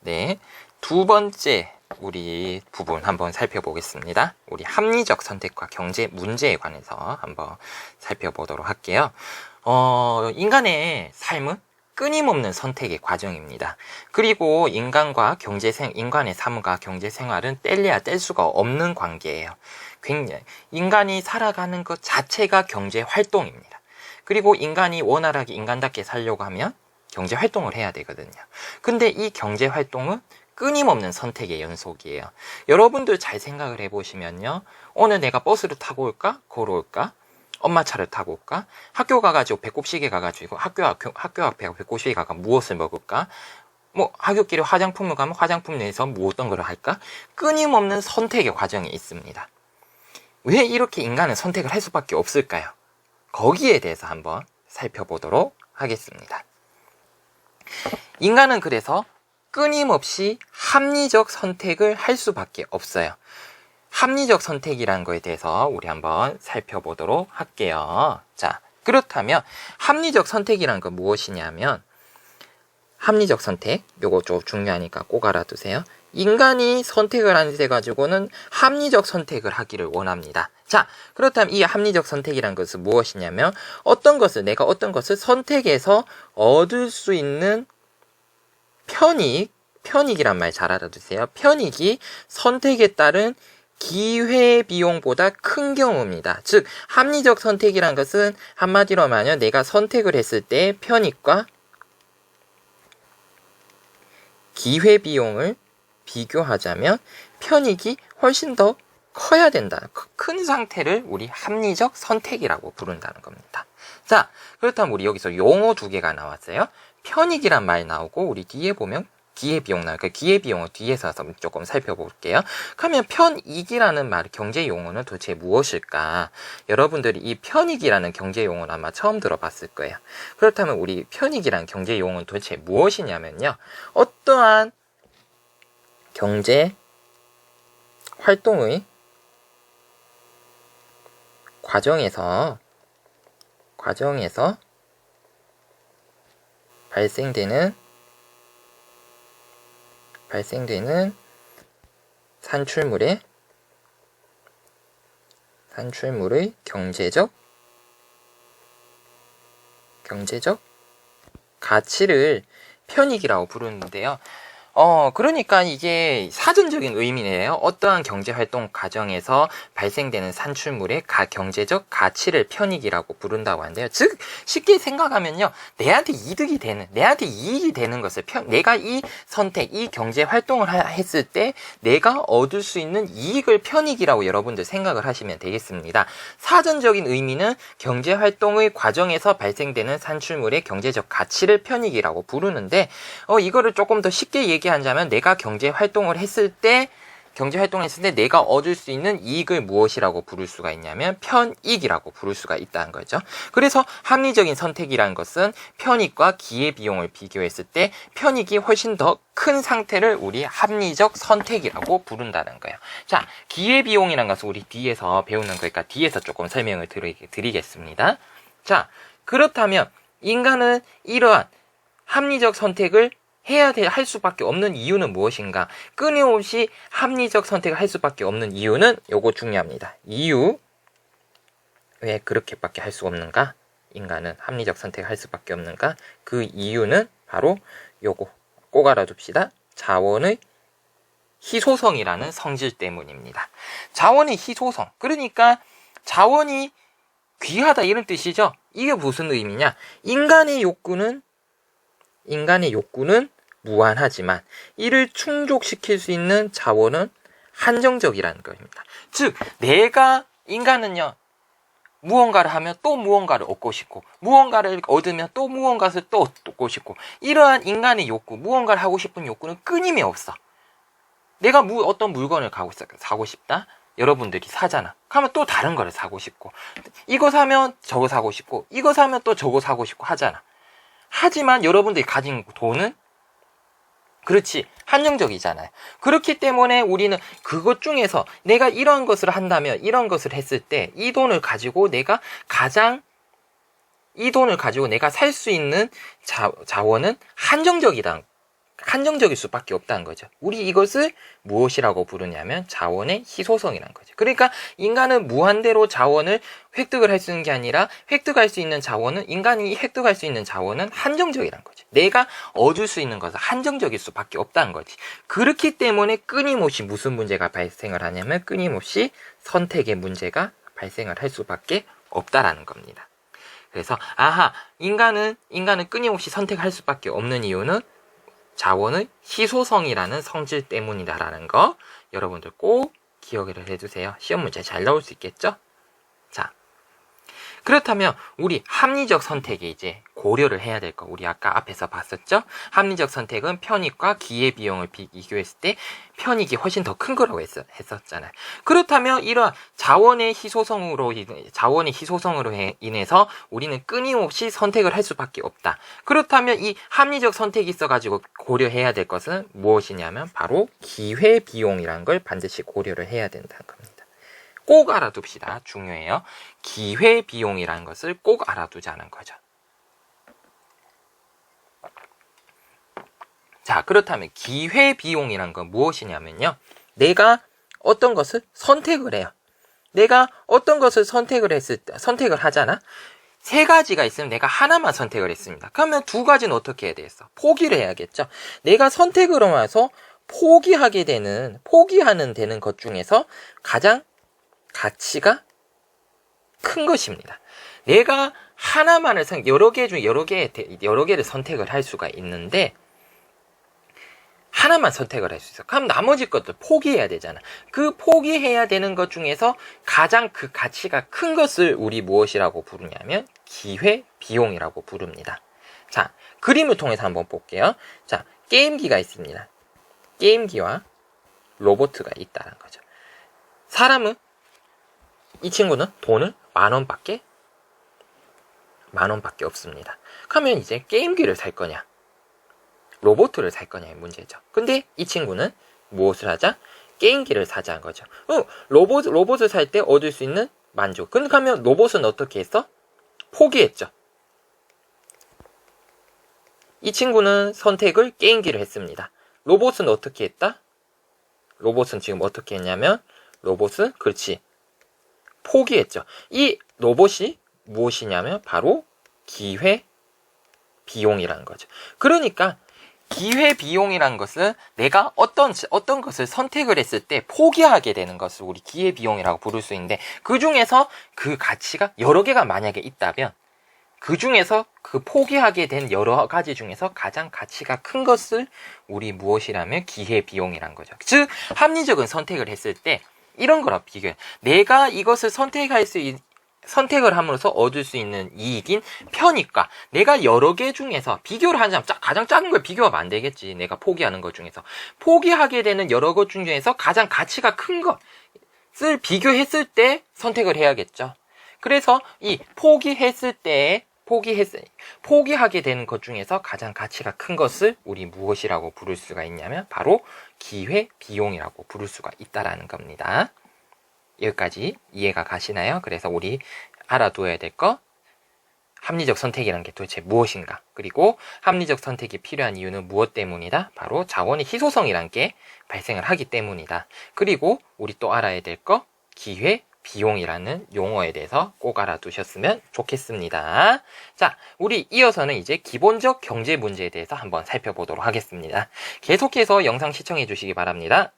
네, 두 번째 우리 부분 한번 살펴보겠습니다. 우리 합리적 선택과 경제 문제에 관해서 한번 살펴보도록 할게요. 인간의 삶은 끊임없는 선택의 과정입니다. 그리고 인간의 삶과 경제 생활은 뗄래야 뗄 수가 없는 관계예요. 굉장히 인간이 살아가는 것 자체가 경제 활동입니다. 그리고 인간이 원활하게 인간답게 살려고 하면 경제 활동을 해야 되거든요. 근데 이 경제 활동은 끊임없는 선택의 연속이에요. 여러분들 잘 생각을 해보시면요. 오늘 내가 버스를 타고 올까? 걸어올까? 엄마 차를 타고 올까? 학교 가가지고 배꼽시계 가가지고 학교 앞에 배꼽시계 가가 무엇을 먹을까? 학교길에 화장품을 가면 화장품 내에서 어떤 걸 할까? 끊임없는 선택의 과정이 있습니다. 왜 이렇게 인간은 선택을 할 수밖에 없을까요? 거기에 대해서 한번 살펴보도록 하겠습니다. 인간은 그래서 끊임없이 합리적 선택을 할 수밖에 없어요. 합리적 선택이라는 거에 대해서 우리 한번 살펴보도록 할게요. 자, 그렇다면 합리적 선택이라는 건 무엇이냐면, 합리적 선택, 요거 좀 중요하니까 꼭 알아두세요. 인간이 선택을 하는 데 가지고는 합리적 선택을 하기를 원합니다. 자, 그렇다면 이 합리적 선택이라는 것은 무엇이냐면, 내가 어떤 것을 선택해서 얻을 수 있는 편익이란 말 잘 알아두세요. 편익이 선택에 따른 기회비용보다 큰 경우입니다. 즉, 합리적 선택이란 것은 한마디로 말하면 내가 선택을 했을 때 편익과 기회비용을 비교하자면 편익이 훨씬 더 커야 된다. 큰 상태를 우리 합리적 선택이라고 부른다는 겁니다. 자, 그렇다면 우리 여기서 용어 두 개가 나왔어요. 편익이란 말 나오고, 우리 뒤에 보면 기회비용 나오니까 기회비용을 뒤에서 조금 살펴볼게요. 그러면 편익이라는 말, 경제 용어는 도대체 무엇일까? 여러분들이 이 편익이라는 경제 용어는 아마 처음 들어봤을 거예요. 그렇다면 우리 편익이라는 경제 용어는 도대체 무엇이냐면요. 어떠한 경제 활동의 과정에서 발생되는 산출물의 경제적 가치를 편익이라고 부르는데요. 그러니까 이게 사전적인 의미네요. 어떠한 경제활동 과정에서 발생되는 산출물의 경제적 가치를 편익이라고 부른다고 하는데요. 즉, 쉽게 생각하면요. 내한테 이익이 되는 것을 내가 이 선택, 이 경제활동을 했을 때 내가 얻을 수 있는 이익을 편익이라고 여러분들 생각을 하시면 되겠습니다. 사전적인 의미는 경제활동의 과정에서 발생되는 산출물의 경제적 가치를 편익이라고 부르는데, 이거를 조금 더 쉽게 얘기하자면 내가 경제활동을 했을 때 내가 얻을 수 있는 이익을 무엇이라고 부를 수가 있냐면 편익이라고 부를 수가 있다는 거죠. 그래서 합리적인 선택이라는 것은 편익과 기회비용을 비교했을 때 편익이 훨씬 더 큰 상태를 우리 합리적 선택이라고 부른다는 거예요. 자, 기회비용이라는 것은 우리 뒤에서 배우는 거니까 뒤에서 조금 설명을 드리겠습니다. 자, 그렇다면 인간은 이러한 합리적 선택을 할 수밖에 없는 이유는 무엇인가? 끊임없이 합리적 선택을 할 수밖에 없는 이유는 요거 중요합니다. 왜 그렇게밖에 할 수 없는가? 인간은 합리적 선택을 할 수밖에 없는가? 그 이유는 바로 요거 꼭 알아둡시다. 자원의 희소성이라는 성질 때문입니다. 자원의 희소성, 그러니까 자원이 귀하다 이런 뜻이죠. 이게 무슨 의미냐? 인간의 욕구는 무한하지만 이를 충족시킬 수 있는 자원은 한정적이라는 것입니다. 즉, 인간은요, 무언가를 하면 또 무언가를 얻고 싶고, 무언가를 얻으면 또 무언가를 또 얻고 싶고, 이러한 인간의 욕구, 무언가를 하고 싶은 욕구는 끊임이 없어. 내가 어떤 물건을 사고 싶다? 여러분들이 사잖아. 그러면 또 다른 거를 사고 싶고, 이거 사면 저거 사고 싶고, 이거 사면 또 저거 사고 싶고 하잖아. 하지만 여러분들이 가진 돈은 그렇지 한정적이잖아요. 그렇기 때문에 우리는 그것 중에서 내가 이런 것을 한다면, 이런 것을 했을 때 이 돈을 가지고 내가 살 수 있는 자원은 한정적이다. 한정적일 수밖에 없다는 거죠. 우리 이것을 무엇이라고 부르냐면 자원의 희소성이라는 거죠. 그러니까 인간은 무한대로 자원을 획득을 할 수 있는 게 아니라 획득할 수 있는 자원은 인간이 획득할 수 있는 자원은 한정적이라는 거죠. 내가 얻을 수 있는 것은 한정적일 수밖에 없다는 거지. 그렇기 때문에 끊임없이 무슨 문제가 발생을 하냐면 끊임없이 선택의 문제가 발생을 할 수밖에 없다라는 겁니다. 그래서 인간은 끊임없이 선택할 수밖에 없는 이유는 자원의 희소성이라는 성질 때문이다라는 거 여러분들 꼭 기억을 해주세요. 시험 문제 잘 나올 수 있겠죠? 자, 그렇다면 우리 합리적 선택에 이제 고려를 해야 될 거 우리 아까 앞에서 봤었죠? 합리적 선택은 편익과 기회비용을 비교했을 때 편익이 훨씬 더 큰 거라고 했었잖아요. 그렇다면 이러한 자원의 희소성으로 인해서 우리는 끊임없이 선택을 할 수밖에 없다. 그렇다면 이 합리적 선택이 있어가지고 고려해야 될 것은 무엇이냐면 바로 기회비용이라는 걸 반드시 고려를 해야 된다는 겁니다. 꼭 알아둡시다. 중요해요. 기회비용이라는 것을 꼭 알아두자는 거죠. 자, 그렇다면 기회비용이란 건 무엇이냐면요. 내가 어떤 것을 선택을 해요. 내가 어떤 것을 선택을 하잖아. 세 가지가 있으면 내가 하나만 선택을 했습니다. 그러면 두 가지는 어떻게 해야 되겠어? 포기를 해야겠죠. 내가 선택을 하면서 포기하는 되는 것 중에서 가장 가치가 큰 것입니다. 내가 하나만을 여러 개를 선택을 할 수가 있는데 하나만 선택을 할 수 있어. 그럼 나머지 것들 포기해야 되잖아. 그 포기해야 되는 것 중에서 가장 그 가치가 큰 것을 우리 무엇이라고 부르냐면 기회비용이라고 부릅니다. 자, 그림을 통해서 한번 볼게요. 자, 게임기가 있습니다. 게임기와 로봇가 있다는 거죠. 이 친구는 돈을 만 원밖에 없습니다. 그러면 이제 게임기를 살 거냐 로봇을 살 거냐의 문제죠. 근데 이 친구는 무엇을 하자? 게임기를 사자는 거죠. 로봇을 살 때 얻을 수 있는 만족. 근데 그러면 로봇은 어떻게 했어? 포기했죠. 이 친구는 선택을 게임기를 했습니다. 로봇은 어떻게 했다? 로봇은 지금 어떻게 했냐면 그렇지. 포기했죠. 이 로봇이 무엇이냐면 바로 기회비용이라는 거죠. 그러니까 기회비용이라는 것은 내가 어떤 것을 선택을 했을 때 포기하게 되는 것을 우리 기회비용이라고 부를 수 있는데 그 중에서 그 가치가 여러 개가 만약에 있다면 그 중에서 그 포기하게 된 여러 가지 중에서 가장 가치가 큰 것을 우리 무엇이라면 기회비용이라는 거죠. 즉 합리적인 선택을 했을 때 이런 거랑 비교해. 내가 이것을 선택을 함으로써 얻을 수 있는 이익인 편익과 내가 여러 개 중에서 비교를 하자면 가장 작은 걸 비교하면 안 되겠지. 내가 포기하는 것 중에서 포기하게 되는 여러 것 중에서 가장 가치가 큰 것을 비교했을 때 선택을 해야겠죠. 그래서 이 포기하게 되는 것 중에서 가장 가치가 큰 것을 우리 무엇이라고 부를 수가 있냐면 바로 기회비용이라고 부를 수가 있다라는 겁니다. 여기까지 이해가 가시나요? 그래서 우리 알아둬야 될 거 합리적 선택이라는 게 도대체 무엇인가? 그리고 합리적 선택이 필요한 이유는 무엇 때문이다? 바로 자원의 희소성이라는 게 발생을 하기 때문이다. 그리고 우리 또 알아야 될 거 기회비용이라는 용어에 대해서 꼭 알아두셨으면 좋겠습니다. 자, 우리 이어서는 이제 기본적 경제 문제에 대해서 한번 살펴보도록 하겠습니다. 계속해서 영상 시청해 주시기 바랍니다.